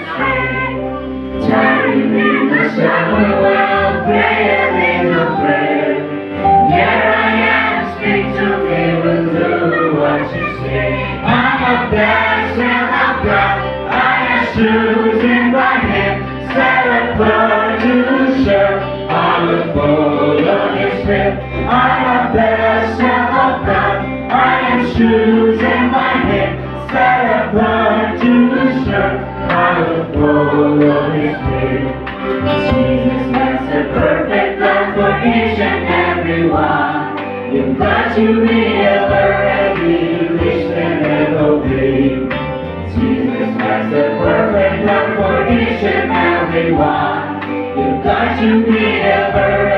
strength. Turning in the shower while praying in the prayer. Here I am, speak to me, will do what you say. I'm a vessel of God, I am chosen by Him, set apart to serve. I will follow His will. I'm a vessel of God, I am chosen by Him, set apart to serve. I will follow His will. Jesus has a perfect love for each and every one. You've got to be already listen and obey. Jesus has a perfect love for each and every one. You've got to be ever